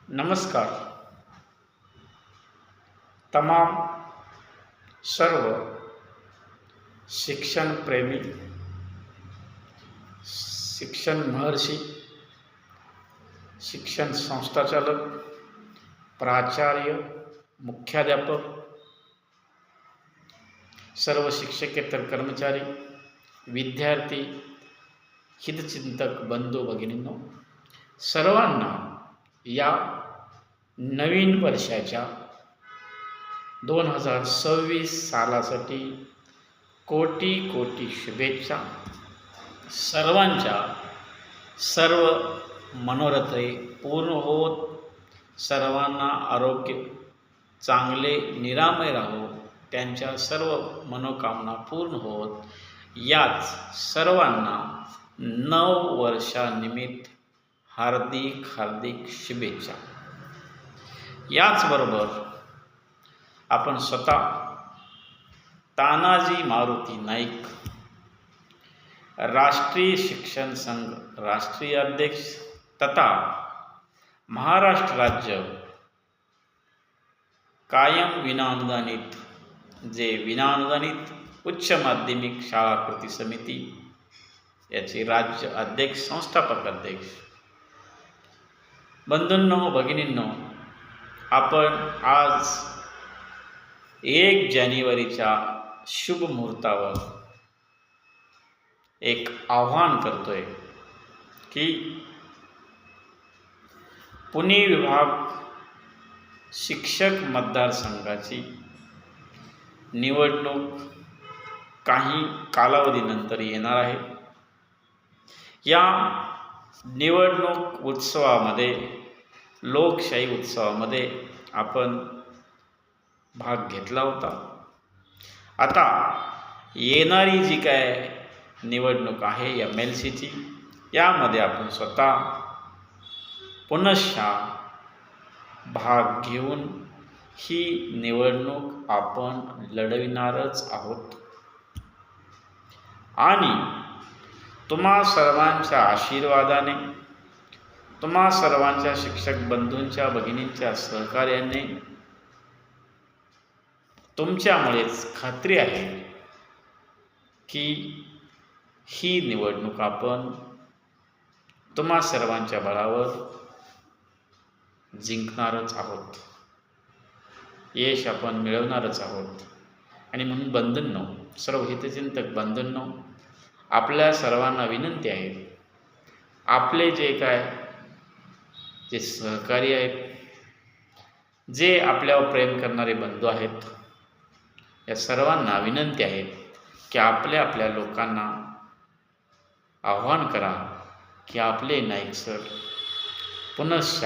नमस्कार. तमाम सर्व शिक्षण प्रेमी, शिक्षण महर्षी, शिक्षण संस्थाचालक, प्राचार्य, मुख्याध्यापक, सर्व शिक्षकेतर कर्मचारी, विद्यार्थी, हितचिंतक बंधू भगिनींनो, सर्वांना या नवीन वर्षाच्या 2026 सालासाठी कोटी कोटी शुभेच्छा. सर्वांच्या सर्व मनोरथे पूर्ण होत, सर्वांना आरोग्य चांगले निरामय राहो, त्यांच्या सर्व मनोकामना पूर्ण होत, याच सर्वांना नववर्षानिमित्त हार्दिक हार्दिक शुभेच्छा. याचबरोबर आपण स्वतः तानाजी मारुती नाईक, राष्ट्रीय शिक्षण संघ राष्ट्रीय अध्यक्ष तथा महाराष्ट्र राज्य कायम विनाअनुदानित विनाअनुदानित उच्च माध्यमिक शाळा कृती समिती याचे राज्य अध्यक्ष, संस्थापक अध्यक्ष, बंधूंनो, भगिनींनो, आपण आज 1 जानेवारीच्या शुभ मुहूर्तावर एक आव्हान करतोय की पुणे विभाग शिक्षक मतदारसंघाची निवडणूक काही कालावधीनंतर येणार आहे. या निवडणूक उत्सवामध्ये, लोकशाही उत्सवामध्ये आपण भाग घेतला होता. आता येणारी जी काय निवडणूक आहे MLCची, यामध्ये आपण स्वतः पुनश्च भाग घेऊन ही निवडणूक आपण लढविणारच आहोत. आणि तुम्हा सर्वांच्या आशीर्वादाने, तुम्हा सर्वांच्या शिक्षक बंधूंच्या, भगिनींच्या सहकार्याने, तुमच्यामुळेच खात्री आहे की ही निवडणूक आपण तुम्हा सर्वांच्या बळावर जिंकणारच आहोत, यश आपण मिळवणारच आहोत. आणि म्हणून बंधूंनो, सर्व हितचिंतक बंधूंनो, आपल्या सर्वांना विनंती आहे, आपले जे सहकारी आहेत, जे आपल्यावर प्रेम करणारे बंधू आहेत, या सर्वांना विनंती आहे की आपल्या लोकांना आव्हान करा की आपले नाईक सर पुनश्च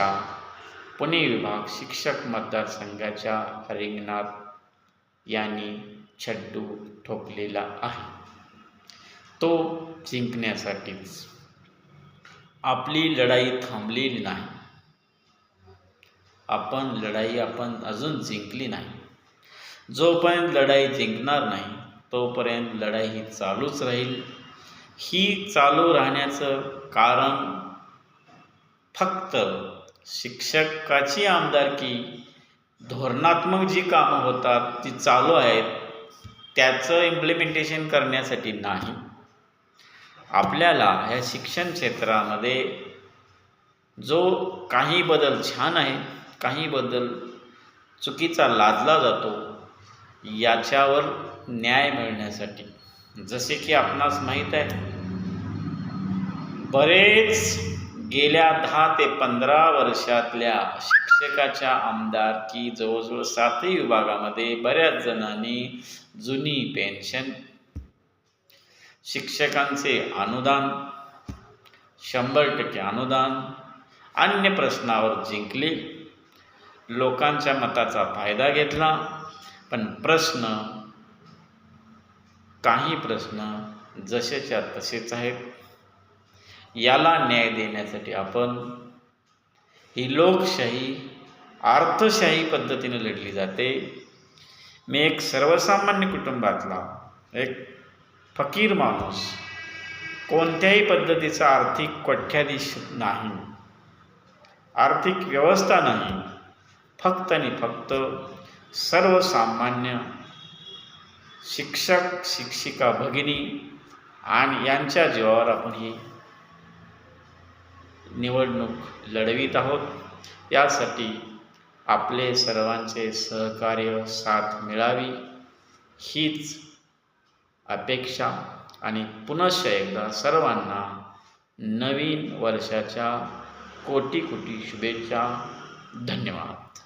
पुणे विभाग शिक्षक मतदारसंघाच्या रिंगणात यांनी छड्डू ठोकलेला आहे. तो जिंकण्यासाठीच. आपली लढाई थांबलेली नाही. लढाई आपण अजून जिंकली नाही. जोपर्यंत लढाई जिंकणार नाही तोपर्यंत लढाई ही चालूच राहील. ही चालू राहण्याचं कारण फक्त शिक्षकाची आमदारकी, धोरणात्मक जी कामं होतात ती चालू आहेत त्याचं इम्प्लिमेंटेशन करण्यासाठी नाही. आपल्याला ह्या शिक्षण क्षेत्रामध्ये जो काही बदल छान आहे, काही बदल चुकीचा लादला जातो, याच्यावर न्याय मिळण्यासाठी, जसे की आपणास माहीत आहे, बरेच गेल्या 10 ते 15 वर्षातल्या शिक्षकाच्या आमदारकी जवळजवळ 7ही विभागामध्ये बऱ्याच जणांनी जुनी पेन्शन, शिक्षकांचे अनुदान, 100% अनुदान, अन्य प्रश्नावर जिंकले, लोकांच्या मताचा फायदा घेतला. पण काही प्रश्न जसेच्या तसेच आहेत. याला न्याय देण्यासाठी आपण ही लोकशाही अर्थशाही पद्धतीने लढली जाते. मी एक सर्वसामान्य कुटुंबातला एक फकीर माणूस, कोणत्याही पद्धतीचा आर्थिक कोट्याधीश नाही, आर्थिक व्यवस्था नाही, फक्त आणि फक्त सर्वसामान्य शिक्षक शिक्षिका भगिनी आणि यांच्या जीवावर आपण ही निवडणूक लढवीत आहोत. यासाठी आपले सर्वांचे सहकार्य साथ मिळावी हीच अपेक्षा आणि पुनश्च एकदा सर्वांना नवीन वर्षाच्या कोटी कोटी शुभेच्छा. धन्यवाद.